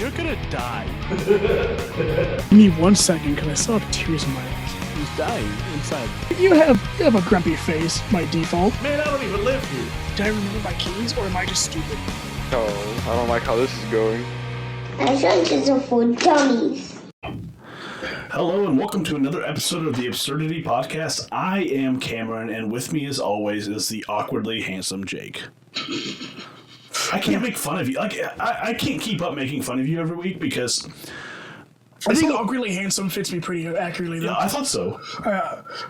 You're gonna die. Give me 1 second, because I still have tears in my eyes. He's dying inside. You have a grumpy face by default. Man, I don't even live here. Did I remember my keys, or am I just stupid? Oh, I don't like how this is going. I think it's for dummies. Hello and welcome to another episode of the Absurdity Podcast. I am Cameron, and with me as always is the awkwardly handsome Jake. I can't make fun of you. Like, I can't keep up making fun of you every week because... I think awkwardly handsome fits me pretty accurately, though. Yeah, I thought so.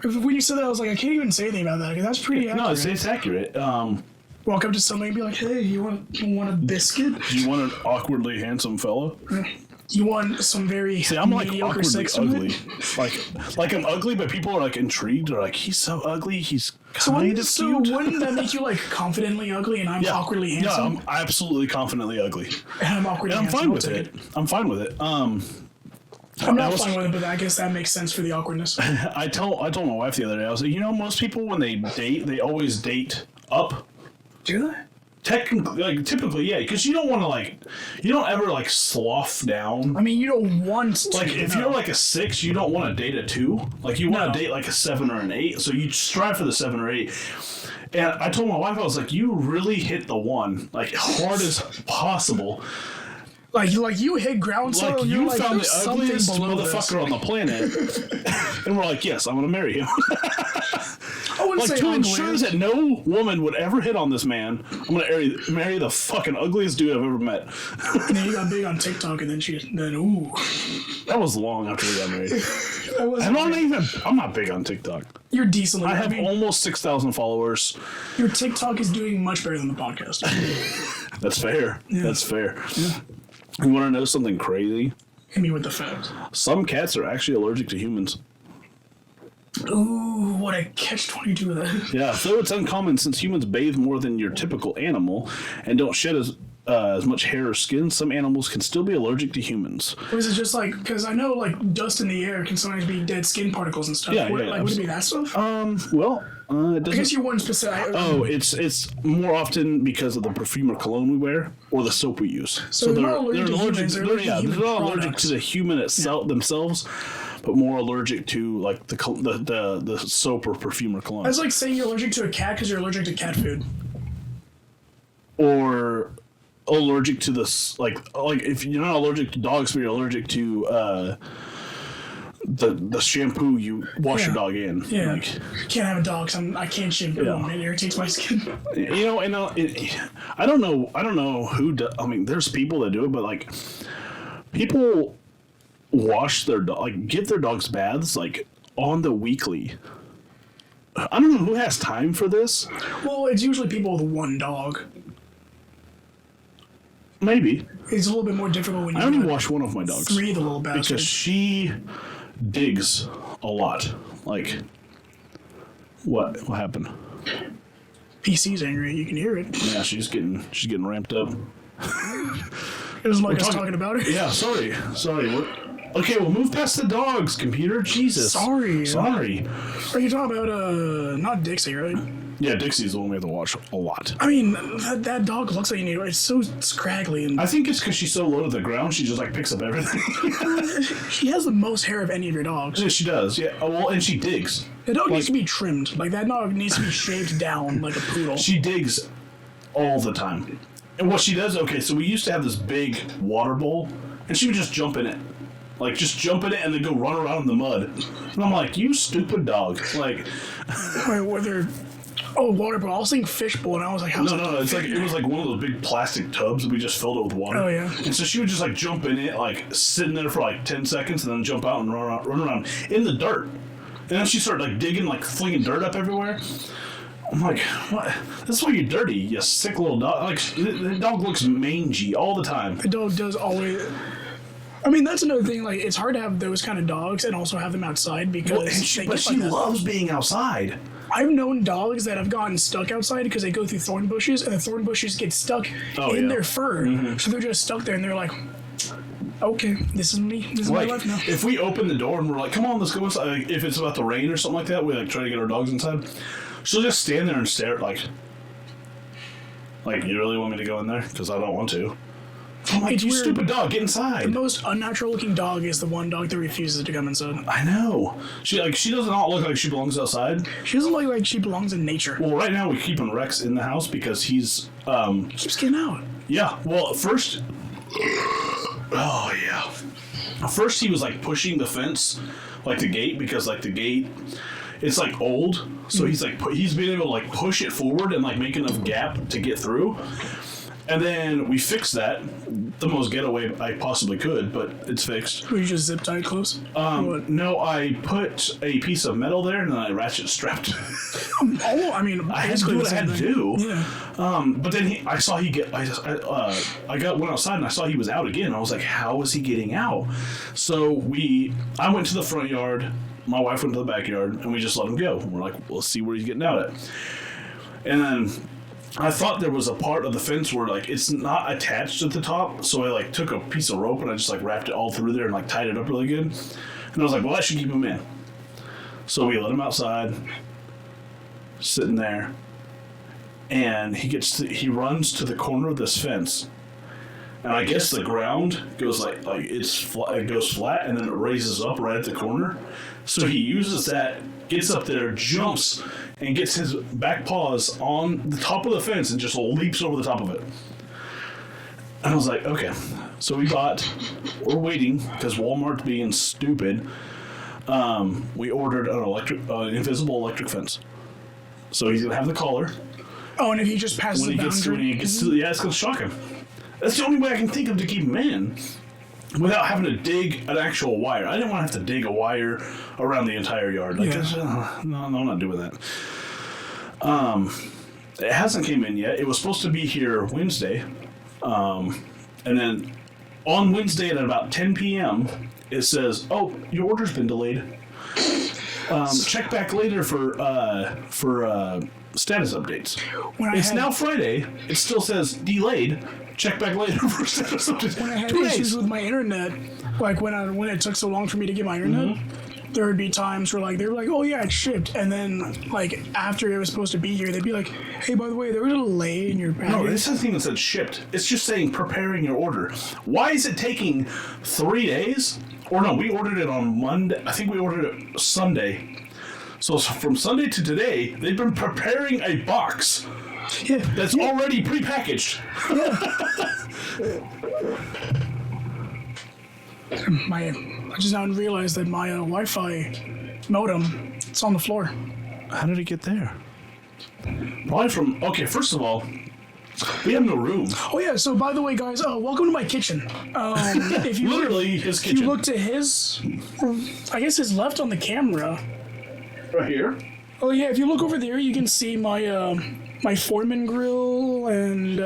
When you said that, I was like, I can't even say anything about that, because that's pretty accurate. No, it's accurate. Walk up to somebody and be like, hey, you want a biscuit? Do you want an awkwardly handsome fella? You want some very See, I'm like mediocre awkwardly sex ugly. Like I'm ugly, but people are like intrigued. They're like, he's so ugly. He's kind of cute. Wouldn't that make you like confidently ugly, and I'm awkwardly handsome? Yeah, I'm absolutely confidently ugly. And I'm awkwardly And I'm handsome. fine with it. I'm fine with it. I'm not fine with it, but I guess that makes sense for the awkwardness. I told my wife the other day, I was like, most people when they date, they always date up. Do they? Typically, yeah, because you don't want to you don't ever slough down. I mean, you don't want to. If you're like a 6, you don't want to date a 2. Like you want to date like a 7 or an 8, so you strive for the 7 or 8. And I told my wife, I was like, you really hit the 1 hard as possible. Like you hit ground zero. Like you found the ugliest motherfucker on the planet, and we're like, yes, I'm gonna marry him. I wouldn't say to ensure that no woman would ever hit on this man, I'm gonna marry the fucking ugliest dude I've ever met. And then you got big on TikTok, and then ooh. That was long after we got married. I'm not big on TikTok. You're decently. I have almost 6,000 followers. Your TikTok is doing much better than the podcast. That's fair. Yeah. That's fair. Yeah. You want to know something crazy? Hit me with the facts. Some cats are actually allergic to humans. Ooh, what a catch-22 of that. Yeah, though it's uncommon since humans bathe more than your typical animal and don't shed as much hair or skin, some animals can still be allergic to humans. Or is it just because I know dust in the air can sometimes be dead skin particles and stuff. Yeah, would it be that stuff? It doesn't. I guess you weren't specific. It's more often because of the perfume or cologne we wear or the soap we use. So they're not allergic to humans. They're not allergic to the human itself themselves, but more allergic to the soap or perfume or cologne. That's like saying you're allergic to a cat because you're allergic to cat food. Or allergic to this, if you're not allergic to dogs, but you're allergic to the shampoo you wash your dog in. Yeah, can't have a dog. I can't shampoo them. It irritates my skin. I don't know who does. I mean, there's people that do it, but people wash their dog, get their dogs baths on the weekly. I don't know who has time for this. Well, it's usually people with one dog. Maybe. It's a little bit more difficult when you I only wash one of my dogs. 3 of the little bastards. Because she digs a lot. What happened? PC's angry. You can hear it. Yeah, she's getting ramped up. It doesn't like us talking about it. Yeah, sorry. Okay, we'll move past the dogs, computer. Jesus. Sorry. Are you talking about, not Dixie, right? Yeah, Dixie's the one we have to watch a lot. I mean, that dog looks like it's so scraggly. And I think it's because she's so low to the ground, she just picks up everything. She has the most hair of any of your dogs. Yeah, she does. Yeah. Oh, well, and she digs. The dog needs to be trimmed. That dog needs to be shaved down like a poodle. She digs all the time. And what she does, so we used to have this big water bowl, and she would just jump in it. Just jump in it and then go run around in the mud. And I'm like, you stupid dog. Wait, whether... Oh, water bowl. I was thinking fish bowl, and I was like, how's No, it's it was one of those big plastic tubs that we just filled it with water. Oh, yeah. And so she would just jump in it, sit in there for 10 seconds, and then jump out and run around in the dirt. And then she started digging, flinging dirt up everywhere. I'm like, what? This is why you're dirty, you sick little dog. The dog looks mangy all the time. The dog does always... I mean, that's another thing. It's hard to have those kind of dogs and also have them outside because... she loves being outside. I've known dogs that have gotten stuck outside because they go through thorn bushes, and the thorn bushes get stuck in their fur. Mm-hmm. So they're just stuck there, and they're like, okay, this is me. This is my life now. If we open the door and we're like, come on, let's go inside. If it's about to rain or something like that, we try to get our dogs inside. She'll just stand there and stare at you really want me to go in there? Because I don't want to. I'm like, It's you weird. stupid dog, get inside. The most unnatural looking dog is the one dog that refuses to come inside. I know. She does not look like she belongs outside. She doesn't look like she belongs in nature. Well, right now we're keeping Rex in the house because he's Keeps getting out. yeah. Well, first, oh yeah. First he was like pushing the fence, like the gate, because like the gate, it's like old, so he's been able to like push it forward and like make enough gap to get through. And then we fixed that the most getaway I possibly could, but it's fixed. Were you just zip tied close? No, I put a piece of metal there and then I ratchet strapped. Oh, I mean, I had to do what I had to do. Yeah. But then I saw he get. I went outside and I saw he was out again. I was like, how is he getting out? So I went to the front yard. My wife went to the backyard, and we just let him go. We're like, let's see where he's getting out at. And then I thought there was a part of the fence where like it's not attached at the top, so I like took a piece of rope and I just like wrapped it all through there and like tied it up really good. And I was like, well, that should keep him in. So we let him outside, sitting there, and he runs to the corner of this fence. And I guess the ground goes like it goes flat and then it raises up right at the corner. So he uses that, gets up there, jumps, and gets his back paws on the top of the fence and just leaps over the top of it. And I was like, okay. So we're waiting because Walmart's being stupid. We ordered an invisible electric fence. So he's gonna have the collar. Oh, and if he just passes the boundary, Yeah, it's gonna shock him. That's the only way I can think of to keep him in without having to dig an actual wire. I didn't want to have to dig a wire around the entire yard. Like, no, I'm not doing that. It hasn't came in yet. It was supposed to be here Wednesday. And then on Wednesday at about 10 p.m., it says, oh, your order's been delayed. Check back later for status updates. It's now Friday. It still says delayed. Check back later for status updates. When I had 2 issues days. with my internet, like when it took so long for me to get my internet, there would be times where like they were like, "Oh yeah, it's shipped," and then like after it was supposed to be here, they'd be like, "Hey, by the way, there was a delay in your package." No, this hasn't even said shipped. It's just saying preparing your order. Why is it taking 3 days? Or no, we ordered it on Monday. I think we ordered it Sunday. So from Sunday to today, they've been preparing a box that's already prepackaged. I just now realized that my Wi-Fi modem, it's on the floor. How did it get there? Probably okay, first of all, we have no room. Oh yeah, so by the way, guys, welcome to my kitchen. If you Literally his if kitchen. you look to his, I guess his left on the camera. Right here. Oh yeah, if you look over there, you can see my my Foreman grill and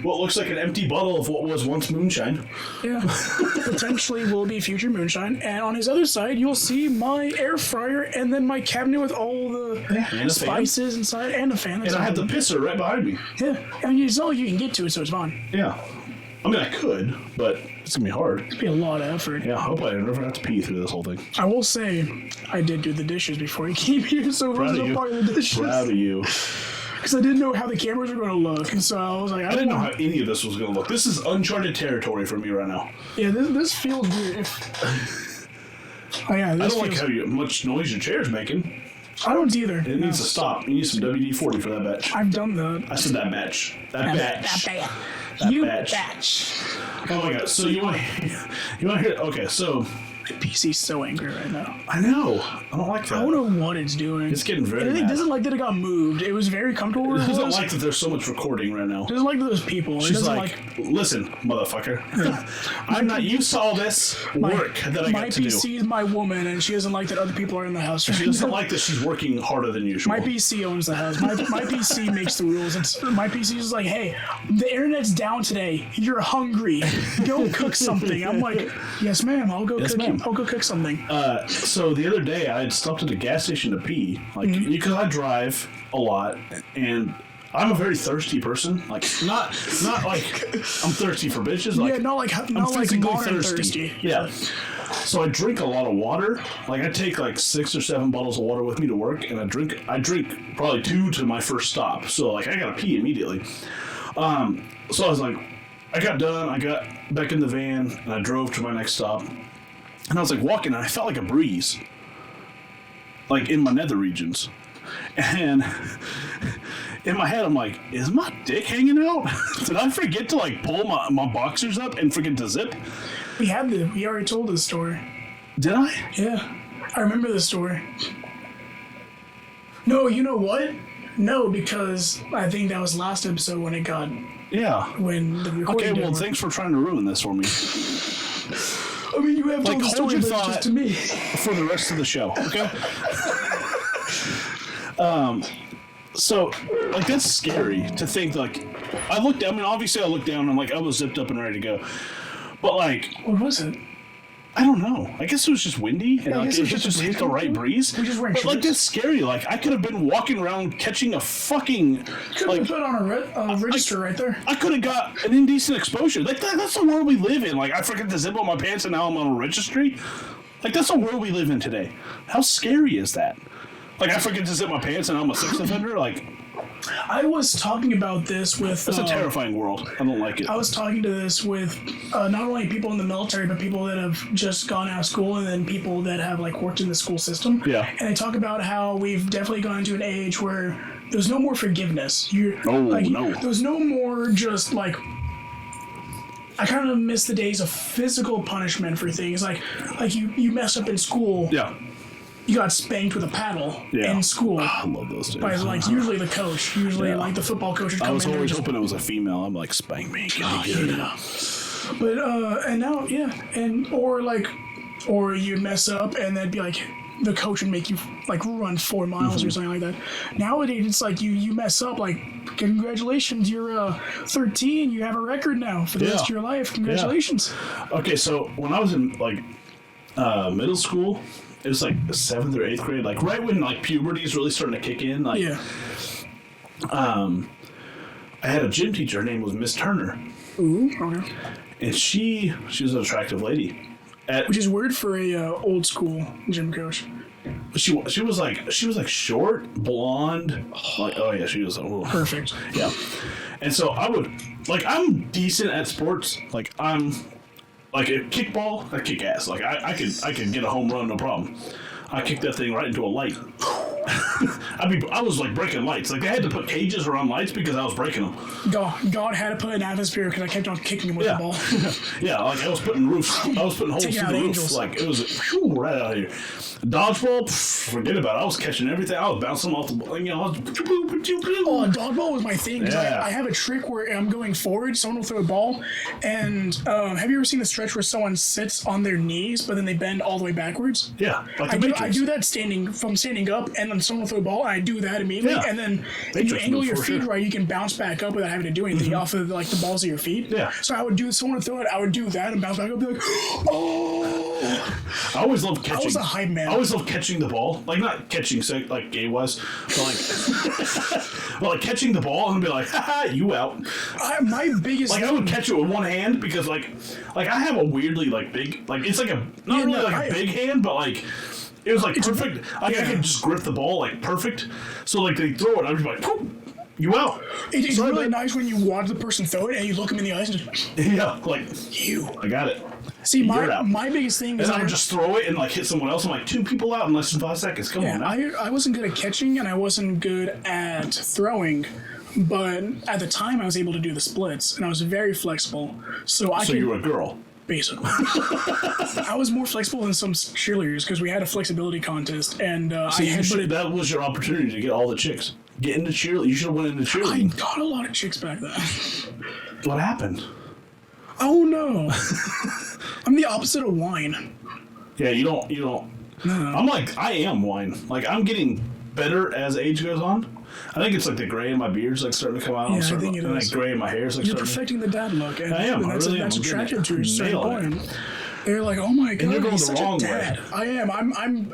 What looks like an empty bottle of what was once moonshine. yeah, potentially will be future moonshine. And on his other side, you'll see my air fryer and then my cabinet with all the And a fan. spices inside and a fan. And I had the pisser right behind me. yeah. I mean, it's not like you can get to it, so it's fine. Yeah. I mean, I could, but it's gonna be hard. It'd be a lot of effort. Yeah, I hope I never have to pee through this whole thing. I will say, I did do the dishes before he came here, so it Proud wasn't of a you. part of the dishes. Proud of you. Because I didn't know how the cameras were going to look, and so I was like, I didn't know how any of this was gonna look. This is uncharted territory for me right now. Yeah, this feels weird. Oh yeah, I this don't like feels, how much noise your chair's making. I don't either. It needs to stop. You need some WD-40 for that batch. I've done that. I said that batch. That batch. That You batch. batch. Oh my god. So you want to hear? Okay, so My PC's so angry right now. I know. I don't like that. I don't know what it's doing. It's getting very It mad. doesn't like that it got moved. It was very comfortable where It it doesn't was. like that there's so much recording right now. It doesn't like those people. It She's doesn't like, listen, motherfucker. I'm not used to all this work that I my got to do. PC is my woman, and she doesn't like that other people are in the house. She doesn't like that she's working harder than usual. My PC owns the house. My PC makes the rules. My PC is like, hey, the internet's down today. You're hungry. Go cook something. I'm like, yes, ma'am. I'll go Yes, cook. ma'am. I'll go cook something. So the other day I had stopped at a gas station to pee, like because I drive a lot and I'm a very thirsty person. Like not like I'm thirsty for bitches. Like Yeah, not like physically modern thirsty. Yeah. So I drink a lot of water. Like I take like 6 or 7 bottles of water with me to work, and I drink probably 2 to my first stop. So like I gotta pee immediately. So I was like, I got done. I got back in the van and I drove to my next stop. And I was like walking and I felt like a breeze, like in my nether regions. And in my head, I'm like, is my dick hanging out? Did I forget to like pull my boxers up and forget to zip? We already told this story. Did I? Yeah, I remember the story. No, you know what? No, because I think that was last episode when it got Yeah. when the recording. Okay, didn't well, work. thanks for trying to ruin this for me. I mean, you have Like, told the hold story, your but it's thought. just to me. For the rest of the show, okay? So, like, that's scary to think, like, I looked down, I mean, obviously I looked down and, like, I was zipped up and ready to go. But, like, What was it? I don't know. I guess it was just windy, and I like, guess it it was just just a hit the right breeze. We just wearing But, like, shorts. that's scary. Like, I could have been walking around catching a fucking, Could like, have put on a register right there. I could have got an indecent exposure. Like, that's the world we live in. Like, I forgot to zip up my pants and now I'm on a registry. Like, that's the world we live in today. How scary is that? Like, I forget to zip my pants and I'm a sex offender? Like, I was talking about this with. that's a terrifying world. I don't like it. I was talking to this with not only people in the military, but people that have just gone out of school, and then people that have like worked in the school system. Yeah. And they talk about how we've definitely gone to an age where there's no more forgiveness. No. There's no more just like. I kind of miss the days of physical punishment for things like you mess up in school. Yeah. You got spanked with a paddle Yeah. in school I love those days. by like usually the coach, usually Yeah. like the football coach would come I was in there and always just hoping it was a female. I'm like, spank me, get me good. yeah. But and now or you'd mess up and then be like the coach would make you like run 4 miles or something like that. Nowadays it's like you mess up, like congratulations, you're 13, you have a record now for the rest of your life. Congratulations. Okay, so when I was in like middle school, it was like 7th or 8th grade, like right when like puberty is really starting to kick in. Like, Yeah. I had a gym teacher. Her name was Miss Turner, Ooh, okay. and she was an attractive lady. Which is weird for a old school gym coach. She was like short, blonde. Like, oh yeah, she was Perfect. Yeah. And so I'm decent at sports. Like I'm like a kickball, I kick ass. Like I could get a home run, no problem. I kicked that thing right into a light. I was like breaking lights. Like they had to put cages around lights because I was breaking them. God had to put an atmosphere because I kept on kicking him with Yeah. the ball. Yeah, like I was putting holes Taking through out the roof. angels. Like it was right out of here. Dodgeball, forget about it. I was catching everything. I was bouncing off the ball. You know, I was Oh, dodgeball was my thing. 'Cause Yeah. I have a trick where I'm going forward, someone will throw a ball, and have you ever seen the stretch where someone sits on their knees, but then they bend all the way backwards? yeah, like the I do Matrix. that standing up, and then someone will throw a ball, and I do that immediately, Yeah. and then if you Matrix angle move your for feet sure. right, you can bounce back up without having to do anything off of like the balls of your feet. Yeah. So I would do someone would throw it, I would do that and bounce back up, and be like, oh. I always love catching. I was a hype man. I always love catching the ball. Like not catching, so like gay was, but like, but like catching the ball and be like, haha, you out. My biggest Like I would catch it with one hand because like I have a weirdly like big, like it's like a not Yeah, really no, like a big hand, but like it was like perfect. Like I yeah. could just grip the ball like perfect. So like they throw it, I'd be like, poof, you out. it's Sorry, really man. nice when you watch the person throw it and you look them in the eyes and just, Yeah, like you. I got it. See, You're out. my biggest thing is And I would just throw it and like hit someone else. I'm like 2 people out in less than 5 seconds. Come on, now. I wasn't good at catching and I wasn't good at throwing, but at the time I was able to do the splits and I was very flexible. So I So could you were a girl. basically. I was more flexible than some cheerleaders because we had a flexibility contest and I headbutted. That was your opportunity to get all the chicks. Get into cheerleading. You should have went into I cheerleading. got a lot of chicks back then. What happened? Oh no. I'm the opposite of wine. Yeah, you don't. I'm like, I am wine. Like, I'm getting better as age goes on. I think it's like the gray in my beard's like starting to come out. Yeah, I starting think it and is. like gray in my hair's like You're starting. perfecting the dad look. And, I am, and I really am. that's I'm getting attractive it. to you. Certain Nailing point. They're like, oh my god, you're going he's the such wrong a way. dad. I am.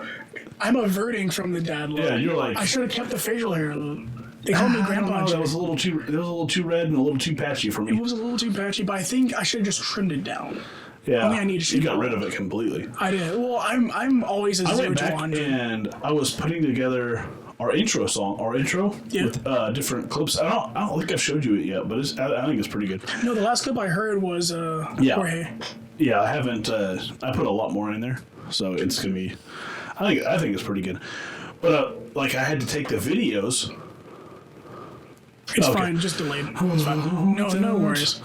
I'm averting from the dad look. Yeah, you're like- I should have kept the facial hair. They call me I don't grandpa. know, that was a little too red and a little too patchy for It me. was a little too patchy, but I think I should have just trimmed it down. Yeah, I need to you shave got it rid of it completely. I did. Well, I'm always a I 0 went to back 100. and I was putting together our intro song, with different clips. I don't think I've showed you it yet, but I think it's pretty good. No, the last clip I heard was Jorge. Yeah, I haven't. I put a lot more in there, so it's gonna be. I think it's pretty good, but like I had to take the videos. It's fine, just delayed. It's fine. No worries.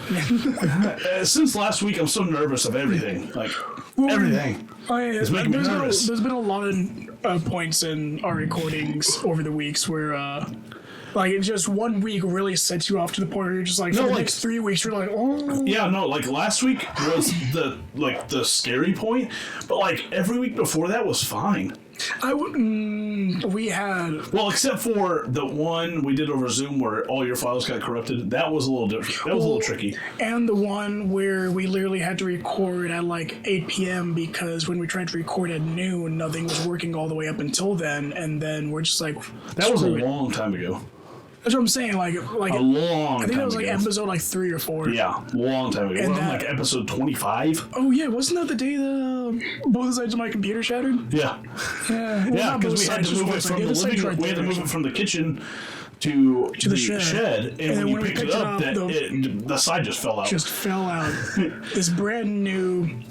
Since last week, I'm so nervous of everything. Like everything. It's making me nervous. There's been a lot of points in our recordings over the weeks where. Like, it's just 1 week really sets you off to the point where you're just like, for the next 3 weeks, you're like, oh. Yeah, no, like, last week was the scary point, but, like, every week before that was fine. We had... Well, except for the one we did over Zoom where all your files got corrupted. That was a little different. That was a little tricky. And the one where we literally had to record at, like, 8 p.m. because when we tried to record at noon, nothing was working all the way up until then, and then we're just like... That was a long time ago. That's what I'm saying, like a long time ago. I think that was like episode like 3 or 4. Yeah, long time ago. And like episode 25. Oh yeah, wasn't that the day both sides of my computer shattered? Yeah. Yeah, yeah, because we had to move it from the living room. We had to move it from the kitchen to the shed, and when you picked it up, the side just fell out. Just fell out. This brand new,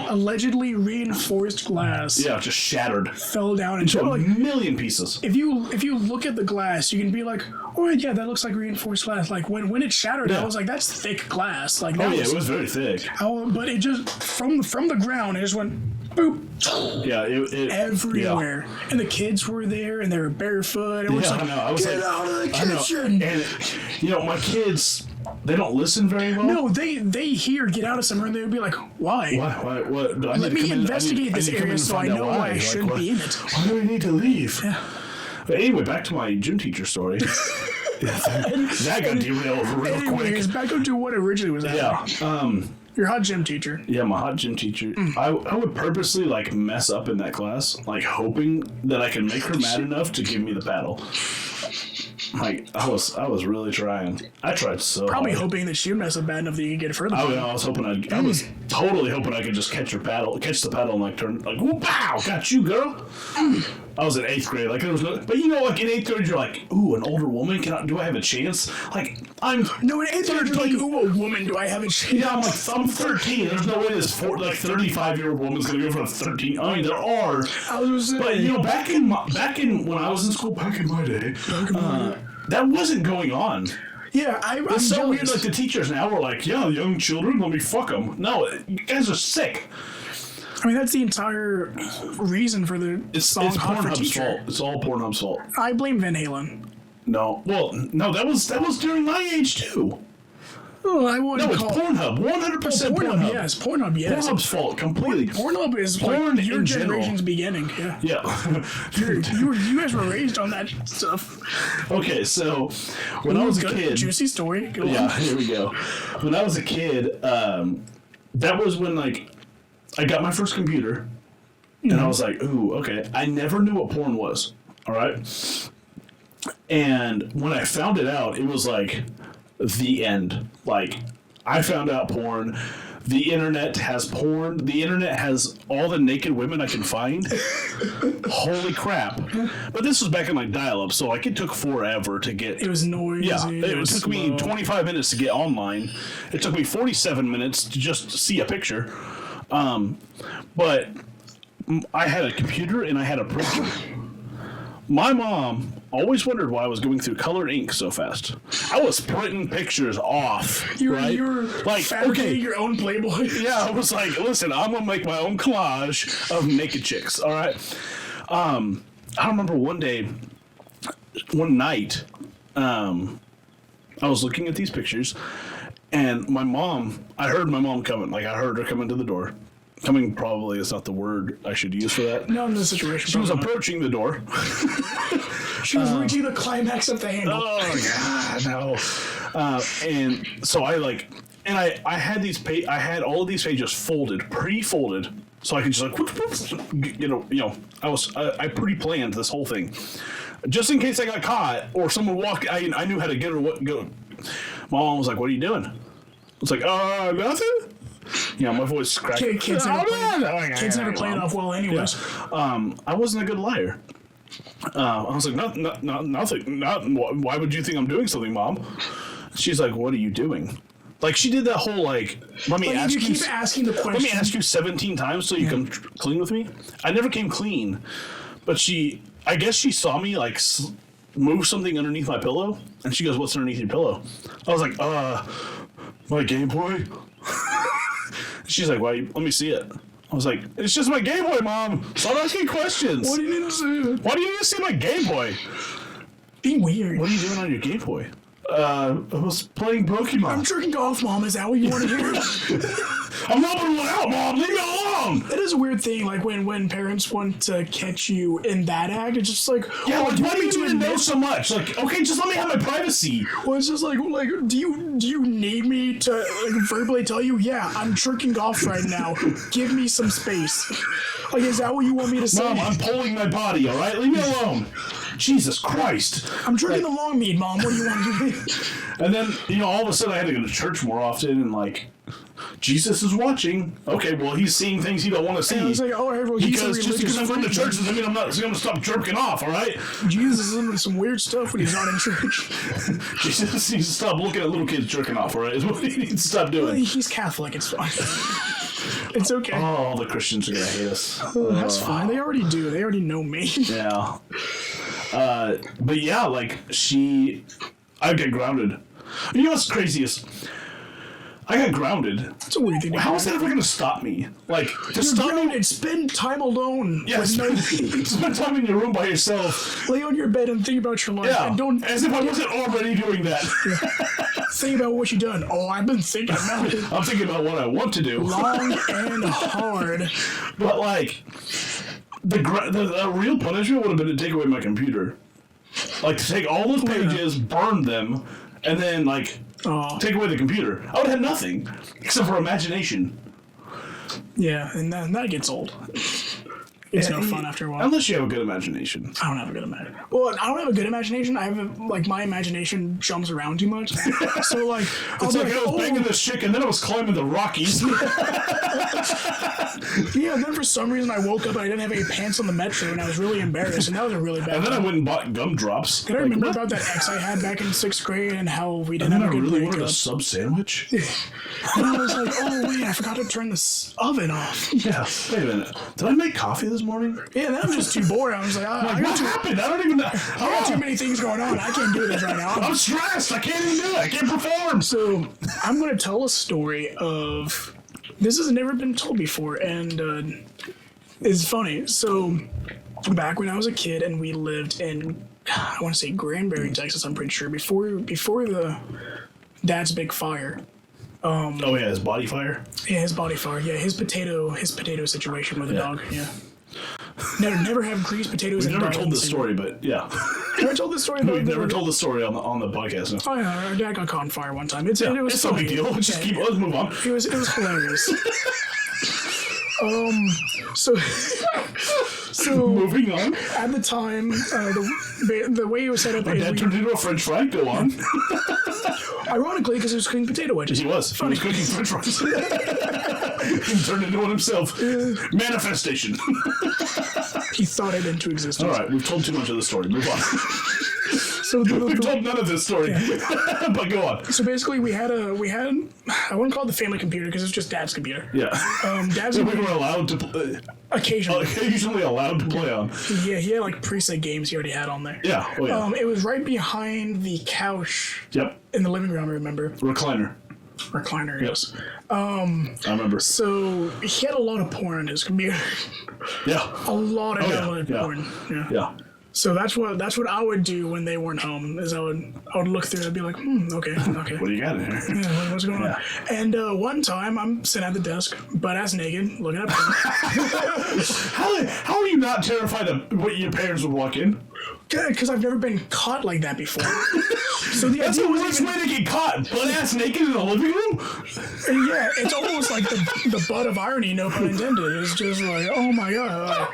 allegedly reinforced glass. Yeah, just shattered. Fell down into a million pieces. If you look at the glass, you can be like, oh yeah, that looks like reinforced glass. Like when it shattered, I was like, that's thick glass. Like that it was very thick. But it just from the ground, it just went boop. Yeah, it everywhere. Yeah. And the kids were there, and they were barefoot. And I know. I was get out of the kitchen. And my kids, they don't listen very well. No, they hear get out of somewhere, and they would be like, why? Why? What? Let me investigate this area so I know why I shouldn't be in it. Why do we need to leave? Yeah. But anyway, back to my gym teacher story. That got derailed real quick. Back up to what originally was happening. Yeah. Your hot gym teacher. Yeah, my hot gym teacher. I would purposely like mess up in that class, like hoping that I could make her mad enough to give me the paddle. Like I was really trying. I tried so probably hard. hoping that she'd mess up bad enough that you could get it further. I was hoping I was totally hoping I could just catch the paddle, and like turn like whoop pow, got you, girl. I was in 8th grade, like there was no, but you know, like in 8th grade, you're like, ooh, an older woman, do I have a chance? Like in 8th grade, you're like, ooh, a woman, do I have a chance? Yeah, I'm 13. There's no way this 35-year-old woman's gonna go for a 13. I mean, there are. I was saying, but you know, back in when I was in school, back in my day, that wasn't going on. Yeah, it's so weird. Like the teachers now are like, yeah, young children, let me fuck them. No, you guys are sick. I mean, that's the entire reason for the song Hot for Pornhub's Teacher. fault. It's all Pornhub's fault. I blame Van Halen. No, well, no, that was during my age too. Oh, I wouldn't call it's Pornhub. 100% Pornhub. Yes, Pornhub. Yes, Pornhub's fault completely. Pornhub is porn like your in generation's general. Beginning. Yeah. Yeah. you guys were raised on that stuff. Okay, so when I was a kid, juicy story. Go yeah, on. Here we go. When I was a kid, that was when like I got my first computer, and I was like, ooh, okay. I never knew what porn was. All right. And when I found it out, it was like the end. Like, I found out porn. The internet has porn. The internet has all the naked women I can find. Holy crap. But this was back in like dial-up, so like it took forever to get... It was noisy. Yeah, it took me 25 minutes to get online. It took me 47 minutes to just see a picture. But I had a computer and I had a printer. My mom always wondered why I was going through colored ink so fast. I was printing pictures off. You were like fabricating your own Playboy. Yeah, I was like, listen, I'm gonna make my own collage of naked chicks. All right. I remember one night, I was looking at these pictures, and my mom. I heard my mom coming. Like I heard her coming to the door. Coming probably is not the word I should use for that. No, in this situation. She was approaching the door. She was reaching the climax of the handle. Oh, God, no. And so I had I had all of these pages folded, pre-folded, so I could just like, I pre-planned this whole thing. Just in case I got caught or someone walked, I knew how to get her go. My mom was like, what are you doing? I was like, nothing. Yeah, my voice cracked. Kids never play it off well anyways. Yeah. I wasn't a good liar. I was like, nothing. Why would you think I'm doing something, Mom? She's like, what are you doing? Like, she did that whole, like, let me Like, ask you you. keep asking the question. Let me ask you 17 times so you come clean with me. I never came clean, but I guess she saw me like move something underneath my pillow, and she goes, "What's underneath your pillow?" I was like, my Game Boy." She's like, "Why? Let me see it." I was like, "It's just my Game Boy, Mom. Stop asking questions. What do you need to say? Why do you need to see my Game Boy? Be weird. What are you doing on your Game Boy?" I was playing Pokemon. I'm jerking off, Mom. Is that what you want to hear? I'm helping one out, Mom. Leave me alone. That is a weird thing, like when parents want to catch you in that act. It's just like, Yeah, like, do why do you need need to know so much? Like, okay, just let me have my privacy. Well, it's just like, do you need me to like verbally tell you? Yeah, I'm jerking off right now. Give me some space. Like, is that what you want me to say? Mom, I'm pulling my body, all right? Leave me alone. Jesus Christ. I'm drinking the long mead, Mom. What do you want to do? And then, all of a sudden I had to go to church more often, and like, Jesus is watching. Okay, well, he's seeing things he don't want to see. And I was like, all right, well, he's a Because just because religious I'm going to freak, church doesn't mean I'm not going to stop jerking off, all right? Jesus is into some weird stuff when he's not in church. Jesus needs to stop looking at little kids jerking off, all right? Is what he needs to stop doing. He's Catholic. It's fine. It's okay. Oh, all the Christians are going to hate us. That's fine. They already do. They already know me. Yeah. But yeah, like, I get grounded. You know what's craziest? I got grounded. It's a weird thing. How is that ever going to stop me? Like, to You're stop me? grounded. Spend time alone. Yeah, with spend time in your room by yourself. lay on your bed and think about your life. Yeah, And don't as if I wasn't already doing that. think about what you've done. Oh, I've been thinking about it I'm thinking about what I want to do. long and hard. But, like, the real punishment would have been to take away my computer. Like, to take all those pages, burn them, and then, like, take away the computer. I would have had nothing except for imagination. Yeah, and that gets old. It's no fun after a while. Unless you have a good imagination. I don't have a good imagination. Well, I don't have a good imagination. I have my imagination jumps around too much. So like, It's like I was banging this chick and then I was climbing the Rockies. Yeah, and then for some reason I woke up and I didn't have any pants on the metro and I was really embarrassed, and that was a really bad. And then I went and bought gumdrops. Did I remember about that ex I had back in 6th grade and how we And didn't then I have a good really wanted a breakup? sub sandwich. And I was like, oh wait, I forgot to turn this oven off. Yeah. Wait a minute. Did I make coffee this morning? Yeah, then I'm just too bored. I was like, I What got happened? I don't even know. I got too many things going on. I can't do this right now. I'm stressed. I can't even do it. I can't perform. So I'm going to tell a story of this has never been told before, and it's funny. So back when I was a kid and we lived in, I want to say Granbury, Texas. I'm pretty sure before the Dad's Big Fire. Oh yeah, his body fire. Yeah, his body fire. Yeah, his potato situation with the dog. Yeah. Never have greased potatoes. We've and never dog told in this the story, but yeah, same- Never told this story. About we've the- never told the story on the podcast. No. Oh yeah, our dad got caught on fire one time. It was It's no big funny. deal. Let's just Yeah, let's move on. It was hilarious. So Moving on. at the time, the way it was set up, My is dad turned into a French fry. Go on. ironically, because he was cooking potato wedges. He was cooking French fries. He turned into one himself. Manifestation. He thought it into existence. All right, we've told too much of the story. Move on. So We've told none of this story. But go on. so basically, we had I wouldn't call it the family computer because it's just Dad's computer. Yeah. Dad's So we computer were allowed to occasionally. occasionally allowed to play on. Yeah, he had like preset games he already had on there. Yeah. Oh yeah. It was right behind the couch Yep. in the living room. I remember Recliner. recliner. Yes. I remember. So he had a lot of porn on his computer. Yeah. A lot of Oh, yeah, downloaded yeah. porn. Yeah. Yeah. So that's what I would do when they weren't home. Is I would look through and I'd be like, okay. What do you got in here? Yeah, what's going on? And one time I'm sitting at the desk, butt ass naked, looking at porn. How are you not terrified of what your parents would walk in? Because I've never been caught like that before. So the That's idea the was worst way to get caught. Butt ass naked in the living room. yeah, it's almost like the butt of irony, no pun intended. It's just like, oh my god.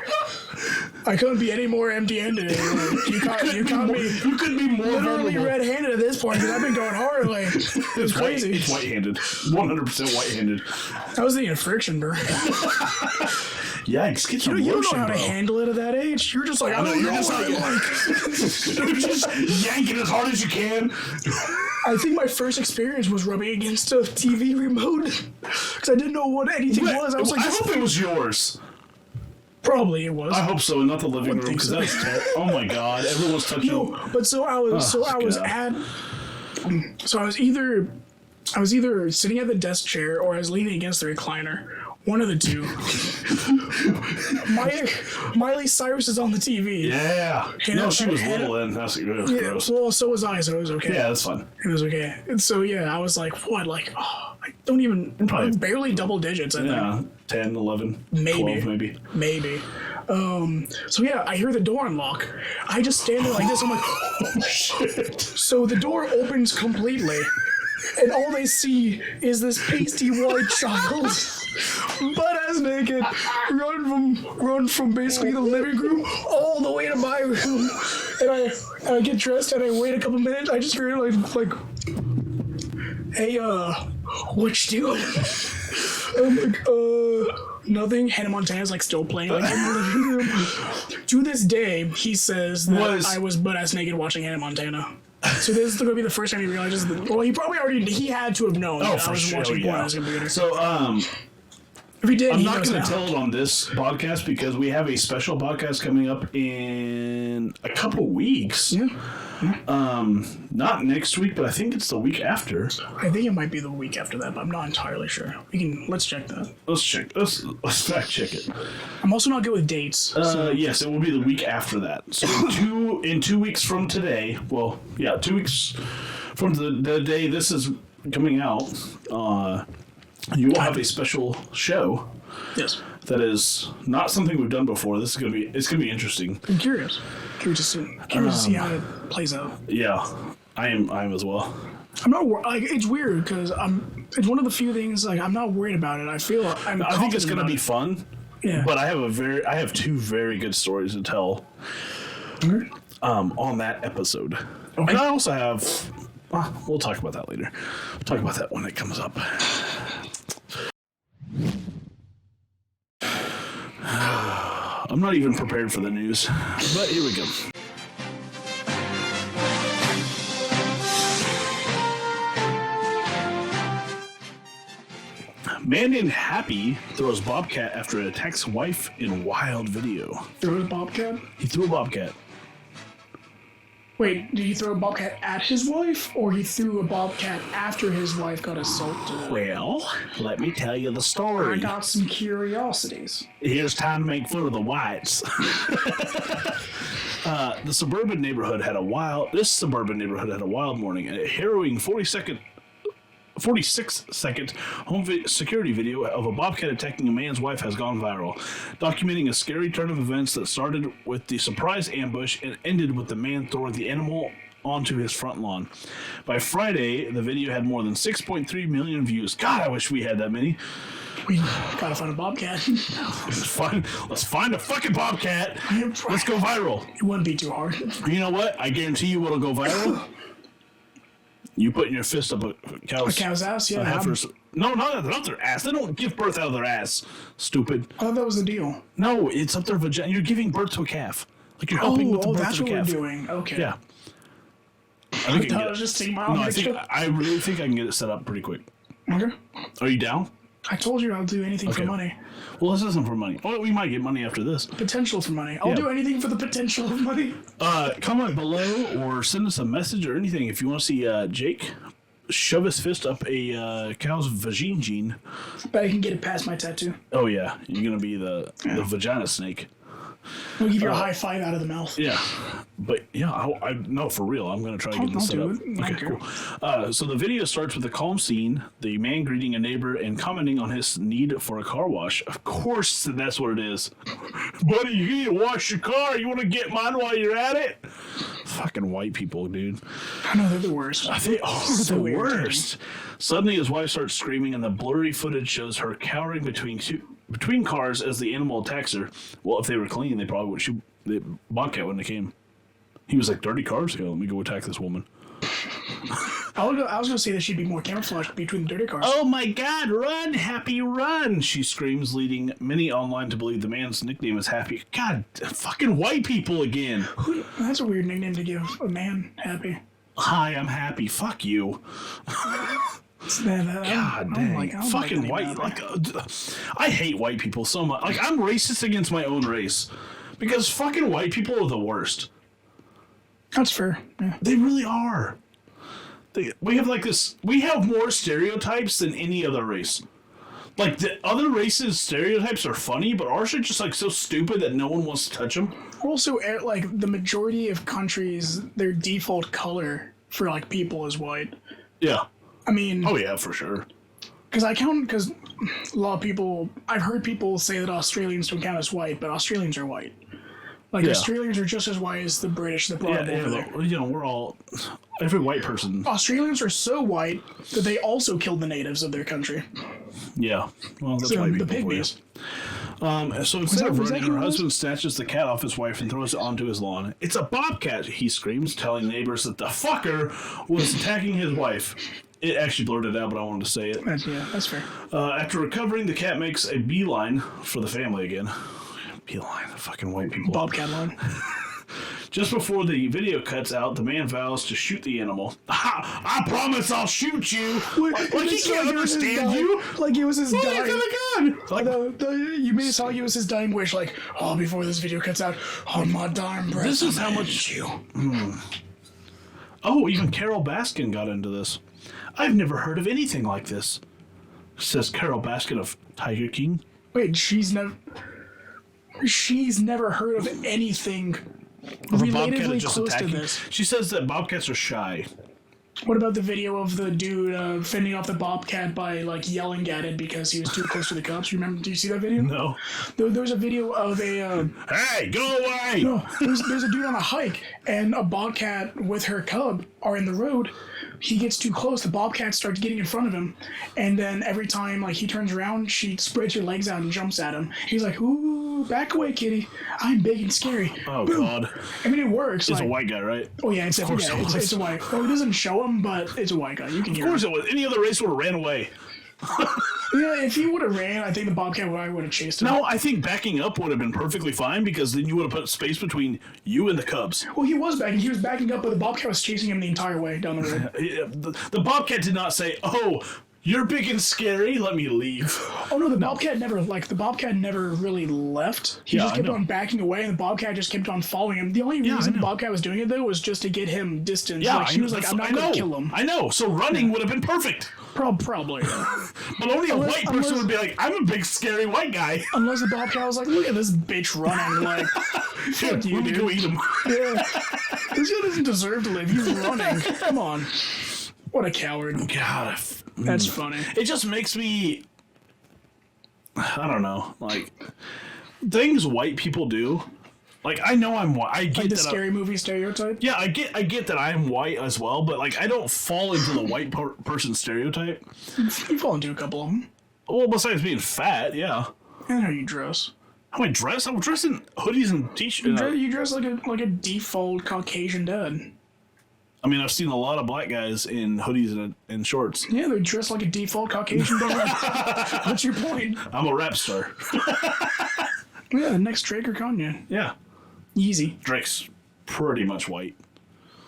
I couldn't be any more empty-handed. You caught me You could be more literally vulnerable. red-handed at this point because I've been going hard. Like it's crazy. It's white-handed. 100% white-handed. I was thinking of friction, bro. Yikes! Get some You don't lotion, know how to bro. handle it at that age. You're just like, I don't You're know just what like- I like. You're just yanking as hard as you can. I think my first experience was rubbing against a TV remote because I didn't know what anything was. I was like, I hope it was yours. probably it was. I hope so, and not the living room, think because so. that's oh my god, everyone's touching. No, but I was either sitting at the desk chair or I was leaning against the recliner. One of the two. Miley Cyrus is on the TV. Yeah. Hannah- No, she was Hannah- little then. That's Yeah, gross. well, so was I, so it was okay. Yeah, that's fun. It was okay. And so, yeah, I was like, what? Like, oh, I don't even, Probably- barely double digits, I think. Yeah, 10, 11, Maybe. 12 maybe. Maybe. So yeah, I hear the door unlock. I just stand there like this. I'm like, oh shit. So the door opens completely, and all they see is this pasty white child, butt ass naked, run from basically the living room all the way to my room. And I get dressed and I wait a couple minutes. I just hear like, hey, what you doing? I'm like, nothing. Hannah Montana's like still playing like in the living room. To this day, he says that I was butt ass naked watching Hannah Montana. So this is going to be the first time he realizes that. Well, he had to have known that I was watching porn on his computer. So, If he did, I'm he not knows going now. to tell it on this podcast because we have a special podcast coming up in a couple weeks. Yeah. Not next week, but I think it's the week after. I think it might be the week after that, but I'm not entirely sure. Let's check that. Let's check. Let's fact check it. I'm also not good with dates. Yes, it will be the week after that. So in 2 weeks from today, well, yeah, 2 weeks from the day this is coming out, you will have a special show Yes. that is not something we've done before. It's gonna be interesting. I'm curious. Curious to see how it plays out. Yeah, I am as well. I'm not like it's weird because it's one of the few things like I'm not worried about it. I feel I think it's gonna be fun. Yeah. But I have two very good stories to tell on that episode. Okay. And I also have we'll talk about that later. We'll talk about that when it comes up. I'm not even prepared for the news, but here we go. Man named Happy throws bobcat after it attacks wife in wild video. Throw a bobcat? He threw a bobcat. Wait, did he throw a bobcat at his wife, or he threw a bobcat after his wife got assaulted? Well, let me tell you the I story. got some curiosities. Here's time to make fun of the whites. This suburban neighborhood had a wild morning, and a harrowing 46-second home security video of a bobcat attacking a man's wife has gone viral, documenting a scary turn of events that started with the surprise ambush and ended with the man throwing the animal onto his front lawn. By Friday, the video had more than 6.3 million views. God, I wish we had that many. We gotta find a bobcat. Let's find a fucking bobcat. Let's go viral. It wouldn't be too hard. You know what? I guarantee you what'll go viral. You putting your fist up a cow's ass, yeah. a heifer's- No, not their ass. They don't give birth out of their ass. Stupid. I thought that was the deal. No, it's up their vagina. You're giving birth to a calf. Like you're helping with the birth that's of a what we're calf. doing. Okay. Yeah. I I think thought it was just taking my own I picture. really think I can get it set up pretty quick. Okay. Are you down? I told you I'll do anything for Okay. money. Well, this isn't for money. Well, we might get money after this. Potential for money. I'll Yeah. do anything for the potential of money. Comment below or send us a message or anything if you want to see Jake shove his fist up a cow's vagine. Bet I can get it past my tattoo. Oh yeah, you're gonna be the vagina snake. We'll give you a high five out of the mouth. Yeah, but yeah, I no, for real. I'm gonna try to get this set I'll up. do it. I Okay, don't cool. So the video starts with a calm scene, the man greeting a neighbor and commenting on his need for a car wash. Of course, that's what it is. Buddy, you need to wash your car. You want to get mine while you're at it? Fucking white people, dude. I know they're the worst. They are So the irritating. worst. Suddenly, his wife starts screaming, and the blurry footage shows her cowering between cars as the animal attacks her. Well, if they were clean, they probably would. the Bobcat wouldn't have came. He was like, dirty cars here. Let me go attack this woman. I was going to say that she'd be more camouflaged between the dirty cars. Oh my God! Run, Happy, run! She screams, leading many online to believe the man's nickname is Happy. God, fucking white people again. That's a weird nickname to give a man, Happy. Hi, I'm Happy. Fuck you. God dang. Fucking white. I hate white people so much. Like, I'm racist against my own race. Because fucking white people are the worst. That's fair. Yeah. They really are. We have like this. We have more stereotypes than any other race. Like, the other races' stereotypes are funny, but ours are just like so stupid that no one wants to touch them. Also, like, the majority of countries, their default color for, like, people is white. Yeah. I mean... Oh, yeah, for sure. Because a lot of people... I've heard people say that Australians don't count as white, but Australians are white. Like, Australians are just as white as the British that brought them over there. But, you know, we're all... Every white person... Australians are so white that they also killed the natives of their country. Yeah. Well, that's So, white the people for you. pygmies. So instead of was running, that who her it was? husband snatches the cat off his wife and throws it onto his lawn. It's a bobcat, he screams, telling neighbors that the fucker was attacking his wife. It actually blurted out, but I wanted to say it. That's fair. After recovering, the cat makes a beeline for the family again. Beeline, fucking white people. Bobcat line. Just before the video cuts out, the man vows to shoot the animal. Ha! I promise I'll shoot you! Like he can't understand you! Like it was his dying... Oh my God! You made it sound like it was his dying wish, like, oh, before this video cuts out, on my dying breath, This is I'm how gonna much- hit you. Oh, even Carol Baskin got into this. I've never heard of anything like this, says Carol Baskin of Tiger King. Wait, she's never heard of anything Of a bobcat relatively just close to attacking. this. She says that bobcats are shy. What about the video of the dude fending off the bobcat by, like, yelling at it because he was too close to the cops? Remember? Do you see that video? No. There was a video of a... Hey, go away! No, there's a dude on a hike, and a bobcat with her cub are in the road. He gets too close, the bobcat starts getting in front of him, and then every time, like, he turns around, she spreads her legs out and jumps at him. He's like, ooh, back away, kitty. I'm big and scary. Oh, Boom. God. I mean, it works. It's like, a white guy, right? Oh, yeah, it's course definitely, it was. it's a white. Oh, it doesn't show him, but it's a white guy. You can hear Of course him. it was. Any other race would have ran away. Yeah, if he would have ran, I think the bobcat would have chased him. No, I think backing up would have been perfectly fine because then you would have put space between you and the cubs. Well, he was backing up, but the bobcat was chasing him the entire way down the road. The bobcat did not say, "Oh, you're big and scary. Let me leave." Oh no, the bobcat never really left. He Yeah, just I kept know. on backing away, and the bobcat just kept on following him. The only Yeah, I reason the know. bobcat was doing it though was just to get him distance. Yeah, like, she was like, "I'm not going to kill him." I know. So running would have been perfect. Probably. But only a white person unless- would be like, "I'm a big scary white guy." Unless the bobcat was like, "Look at this bitch running!" Like, fuck you, Let me dude. go eat him. Yeah. This guy doesn't deserve to live. He's running. Come on. What a coward. God, That's funny. it just makes me. I don't know, like things white people do. Like I know I'm white. I get Like the that. scary movie stereotype. Yeah, I get that I'm white as well, but like I don't fall into the white person stereotype. You fall into a couple of them. Well, besides being fat, yeah. And how you dress. How I dress? I'm dressed in hoodies and t-shirts. You dress like a default Caucasian dad. I mean, I've seen a lot of black guys in hoodies and shorts. Yeah, they dress like a default Caucasian dad. What's your point? I'm a rap star. Yeah, next Drake or Kanye. Yeah, Easy. Drake's pretty much white.